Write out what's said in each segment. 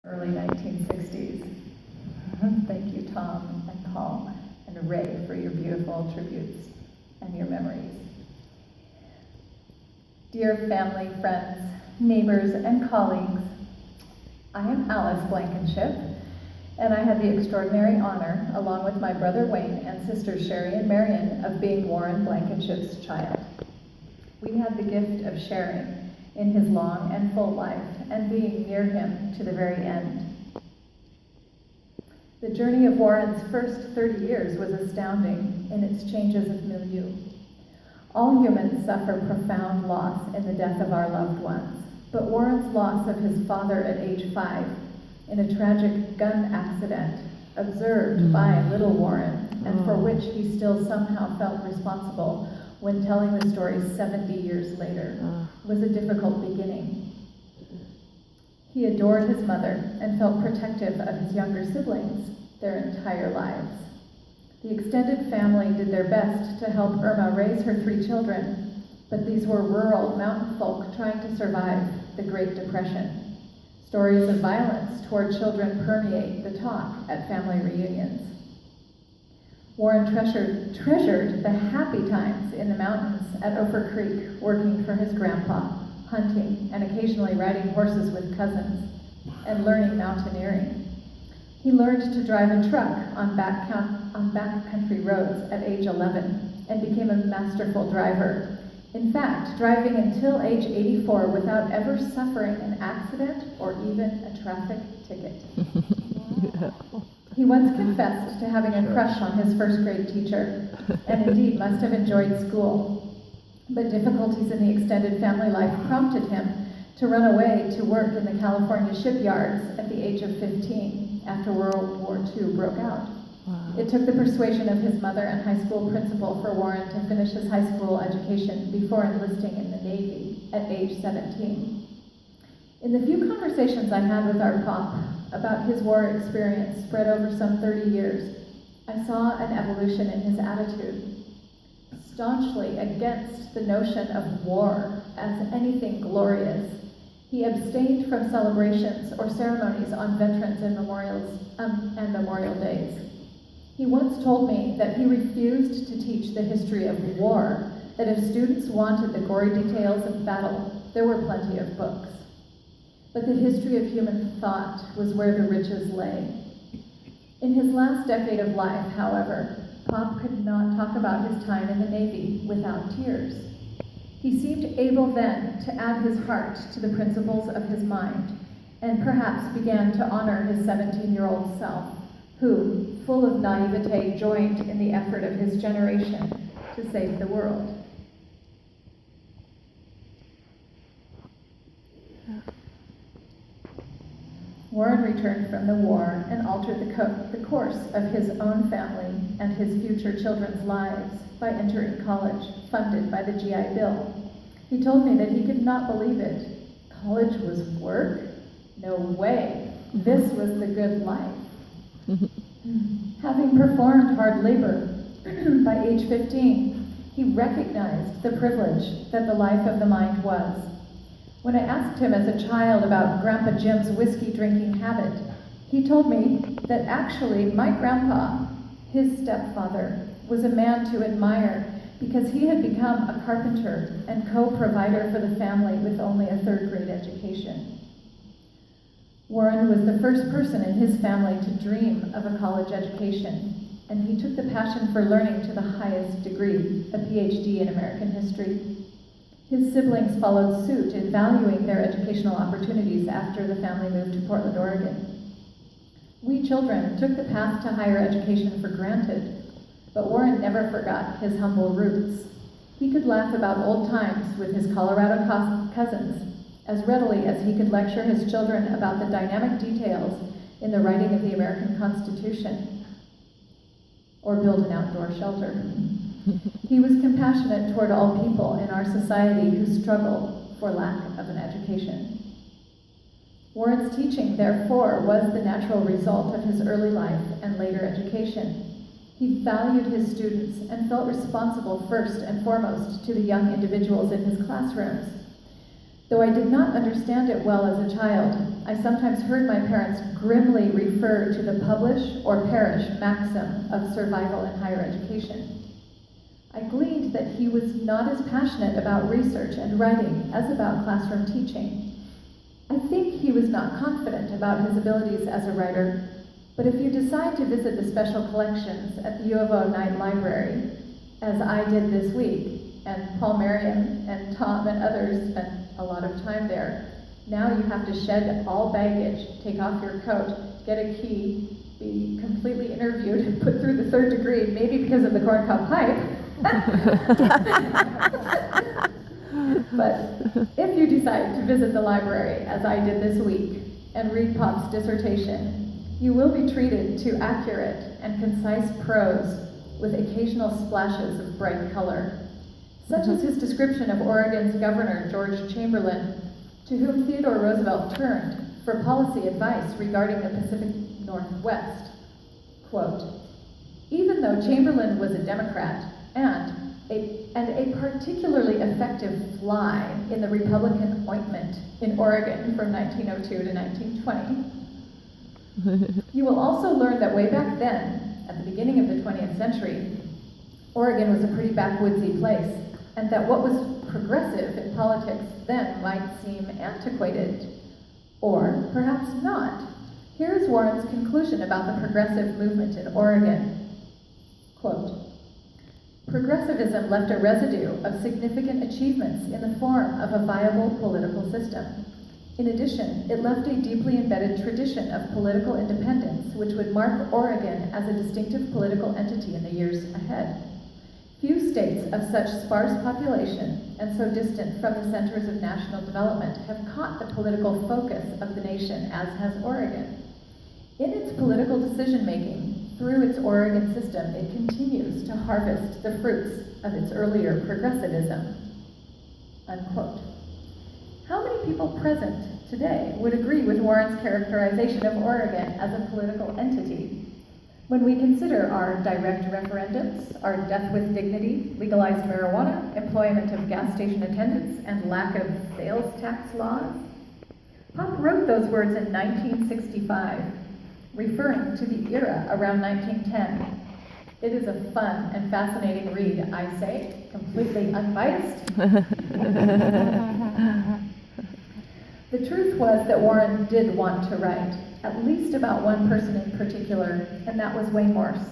early 1960s. Thank you, Tom and Paul and Ray, for your beautiful tributes and your memories. Dear family, friends, neighbors, and colleagues, I am Alice Blankenship, and I had the extraordinary honor, along with my brother Wayne and sisters Sherry and Marion, of being Warren Blankenship's child. We had the gift of sharing in his long and full life and being near him to the very end. The journey of Warren's first 30 years was astounding in its changes of milieu. All humans suffer profound loss in the death of our loved ones, but Warren's loss of his father at age 5 in a tragic gun accident observed by little Warren, and for which he still somehow felt responsible when telling the story 70 years later, was a difficult beginning. He adored his mother and felt protective of his younger siblings their entire lives. The extended family did their best to help Irma raise her 3 children, but these were rural mountain folk trying to survive the Great Depression. Stories of violence toward children permeate the talk at family reunions. Warren treasured the happy times in the mountains at Ophir Creek, working for his grandpa, hunting, and occasionally riding horses with cousins, and learning mountaineering. He learned to drive a truck on backcountry roads at age 11 and became a masterful driver. In fact, driving until age 84 without ever suffering an accident or even a traffic ticket. Yeah. He once confessed to having a crush on his first grade teacher, and indeed must have enjoyed school. But difficulties in the extended family life prompted him to run away to work in the California shipyards at the age of 15 after World War II broke out. Wow. It took the persuasion of his mother and high school principal for Warren to finish his high school education before enlisting in the Navy at age 17. In the few conversations I had with our pop about his war experience spread over some 30 years, I saw an evolution in his attitude. Staunchly against the notion of war as anything glorious, he abstained from celebrations or ceremonies on veterans and Memorial Days. He once told me that he refused to teach the history of war, that if students wanted the gory details of battle, there were plenty of books. But the history of human thought was where the riches lay. In his last decade of life, however, Pop could not talk about his time in the Navy without tears. He seemed able then to add his heart to the principles of his mind, and perhaps began to honor his 17-year-old self, who, full of naivete, joined in the effort of his generation to save the world. Warren returned from the war and altered the course of his own family and his future children's lives by entering college, funded by the GI Bill. He told me that he could not believe it. College was work? No way. This was the good life. Having performed hard labor by age 15, he recognized the privilege that the life of the mind was. When I asked him as a child about Grandpa Jim's whiskey-drinking habit, he told me that actually my grandpa, his stepfather, was a man to admire because he had become a carpenter and co-provider for the family with only a 3rd-grade education. Warren was the first person in his family to dream of a college education, and he took the passion for learning to the highest degree, a PhD in American history. His siblings followed suit in valuing their educational opportunities after the family moved to Portland, Oregon. We children took the path to higher education for granted, but Warren never forgot his humble roots. He could laugh about old times with his Colorado cousins as readily as he could lecture his children about the dynamic details in the writing of the American Constitution or build an outdoor shelter. He was compassionate toward all people in our society who struggle for lack of an education. Warren's teaching, therefore, was the natural result of his early life and later education. He valued his students and felt responsible first and foremost to the young individuals in his classrooms. Though I did not understand it well as a child, I sometimes heard my parents grimly refer to the publish or perish maxim of survival in higher education. I gleaned that he was not as passionate about research and writing as about classroom teaching. I think he was not confident about his abilities as a writer, but if you decide to visit the special collections at the U of O Night Library, as I did this week, and Paul Merriam and Tom and others spent a lot of time there, now you have to shed all baggage, take off your coat, get a key, be completely interviewed, and put through the 3rd degree, maybe because of the corncob pipe. But if you decide to visit the library, as I did this week, and read Pop's dissertation, you will be treated to accurate and concise prose with occasional splashes of bright color, such as his description of Oregon's Governor George Chamberlain, to whom Theodore Roosevelt turned for policy advice regarding the Pacific Northwest. Quote, "Even though Chamberlain was a Democrat and a particularly effective fly in the Republican ointment in Oregon from 1902 to 1920, you will also learn that way back then, at the beginning of the 20th century, Oregon was a pretty backwoodsy place, and that what was progressive in politics then might seem antiquated, or perhaps not. Here is Warren's conclusion about the progressive movement in Oregon. Quote, "Progressivism left a residue of significant achievements in the form of a viable political system. In addition, it left a deeply embedded tradition of political independence which would mark Oregon as a distinctive political entity in the years ahead. Few states of such sparse population and so distant from the centers of national development have caught the political focus of the nation as has Oregon. In its political decision-making, through its Oregon system, it continues to harvest the fruits of its earlier progressivism." Unquote. How many people present today would agree with Warren's characterization of Oregon as a political entity? When we consider our direct referendums, our death with dignity, legalized marijuana, employment of gas station attendants, and lack of sales tax laws? Pop wrote those words in 1965, referring to the era around 1910. It is a fun and fascinating read, I say, completely unbiased. The truth was that Warren did want to write, at least about one person in particular, and that was Wayne Morse.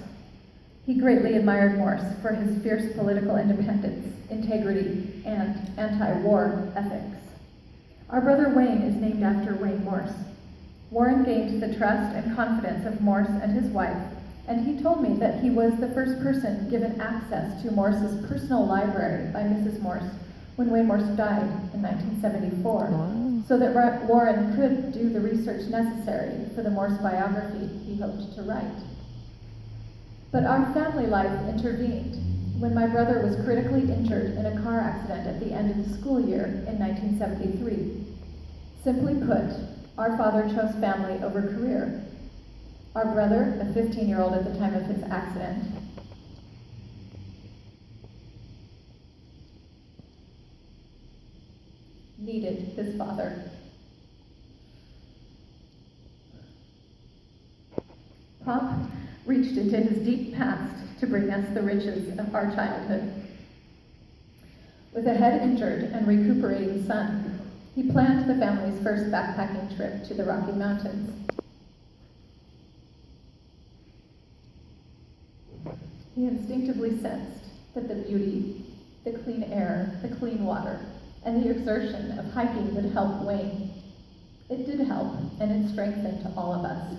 He greatly admired Morse for his fierce political independence, integrity, and anti-war ethics. Our brother Wayne is named after Wayne Morse. Warren gained the trust and confidence of Morse and his wife, and he told me that he was the first person given access to Morse's personal library by Mrs. Morse when Wayne Morse died in 1974, so that Warren could do the research necessary for the Morse biography he hoped to write. But our family life intervened when my brother was critically injured in a car accident at the end of the school year in 1973. Simply put, our father chose family over career. Our brother, a 15-year-old at the time of his accident, needed his father. Pop reached into his deep past to bring us the riches of our childhood. With a head injured and recuperating son, he planned the family's first backpacking trip to the Rocky Mountains. He instinctively sensed that the beauty, the clean air, the clean water, and the exertion of hiking would help Wayne. It did help, and it strengthened all of us.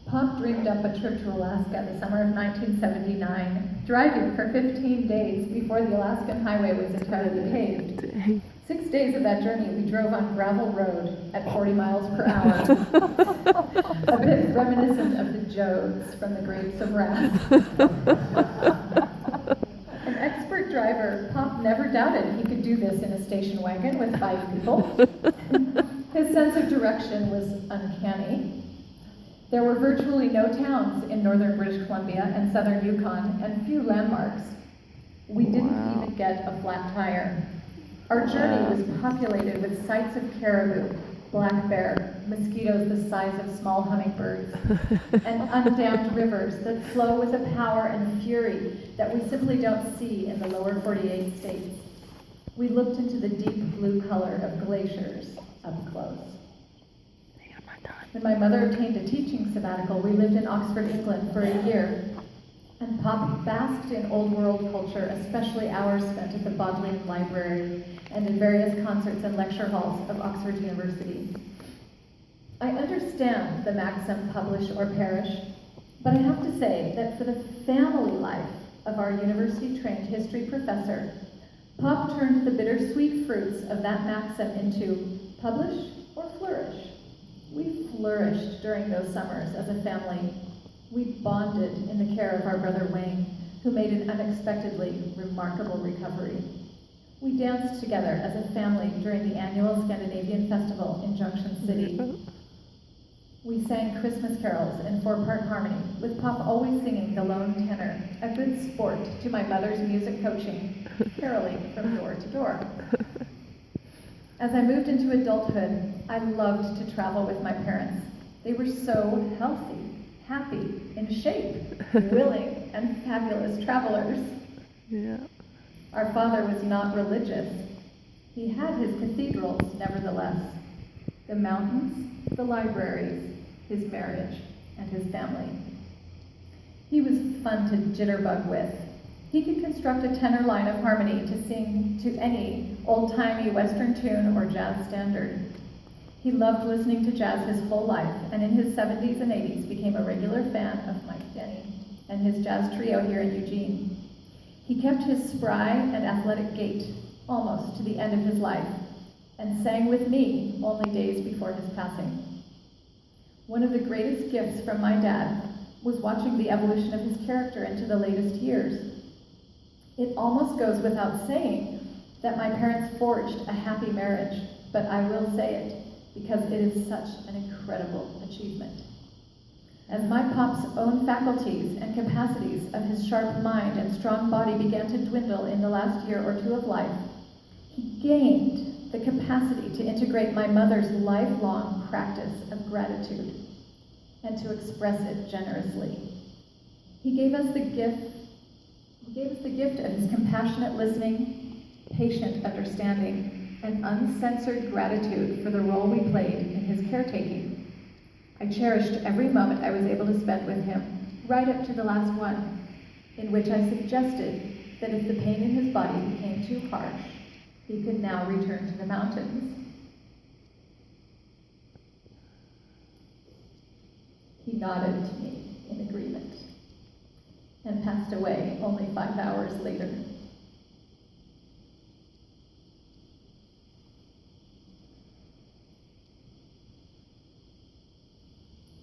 Pop dreamed up a trip to Alaska the summer of 1979, driving for 15 days before the Alaskan highway was entirely paved. 6 days of that journey, we drove on gravel road at 40 miles per hour, a bit reminiscent of the Jodes from the Grapes of Wrath. An expert driver, Pop never doubted he could do this in a station wagon with 5 people. His sense of direction was uncanny. There were virtually no towns in northern British Columbia and southern Yukon, and few landmarks. We didn't even get a flat tire. Our journey was populated with sights of caribou, black bear, mosquitoes the size of small hummingbirds, and undammed rivers that flow with a power and fury that we simply don't see in the lower 48 states. We looked into the deep blue color of glaciers up close. When my mother obtained a teaching sabbatical, we lived in Oxford, England for a year, and Pop basked in old world culture, especially hours spent at the Bodleian Library and in various concerts and lecture halls of Oxford University. I understand the maxim publish or perish, but I have to say that for the family life of our university-trained history professor, Pop turned the bittersweet fruits of that maxim into publish or flourish. We flourished during those summers as a family. We bonded in the care of our brother Wayne, who made an unexpectedly remarkable recovery. We danced together as a family during the annual Scandinavian Festival in Junction City. We sang Christmas carols in four-part harmony, with Pop always singing the lone tenor, a good sport to my mother's music coaching, caroling from door to door. As I moved into adulthood, I loved to travel with my parents. They were so healthy, happy, in shape, willing, and fabulous travelers. Yeah. Our father was not religious. He had his cathedrals, nevertheless. The mountains, the libraries, his marriage, and his family. He was fun to jitterbug with. He could construct a tenor line of harmony to sing to any old-timey Western tune or jazz standard. He loved listening to jazz his whole life, and in his 70s and 80s became a regular fan of Mike Denny and his jazz trio here in Eugene. He kept his spry and athletic gait almost to the end of his life, and sang with me only days before his passing. One of the greatest gifts from my dad was watching the evolution of his character into the latest years. It almost goes without saying that my parents forged a happy marriage, but I will say it because it is such an incredible achievement. As my Pop's own faculties and capacities of his sharp mind and strong body began to dwindle in the last year or two of life, he gained the capacity to integrate my mother's lifelong practice of gratitude and to express it generously. He gave us the gift of his compassionate listening, patient understanding, and uncensored gratitude for the role we played in his caretaking. I cherished every moment I was able to spend with him, right up to the last one, in which I suggested that if the pain in his body became too harsh, he could now return to the mountains. He nodded to me in agreement and passed away only 5 hours later.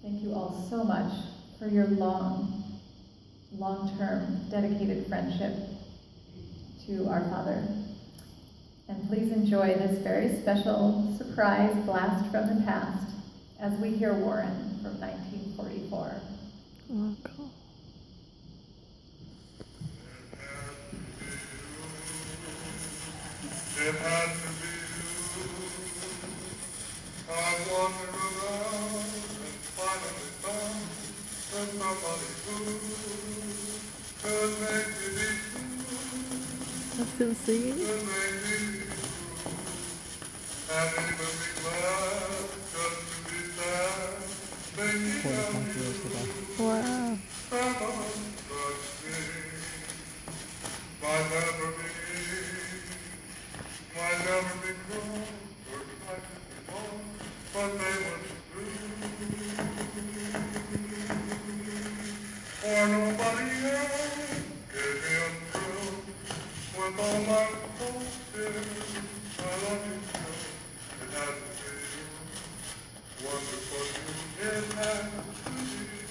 Thank you all so much for your long-term, dedicated friendship to our father. And please enjoy this very special surprise blast from the past as we hear Warren from 1944. Oh, cool. It had to be you. I've wandered around and finally found that somebody who could make me be true, That's him singing? could make me be true, and even be glad just to be sad, thinking of you. Wow. Someone but me might never be. Might never be cruel, or twice before, but they were true. For nobody else gave me a thrill, with all my soul still, I love you still, it had to be you, wonderful you, it had to be you.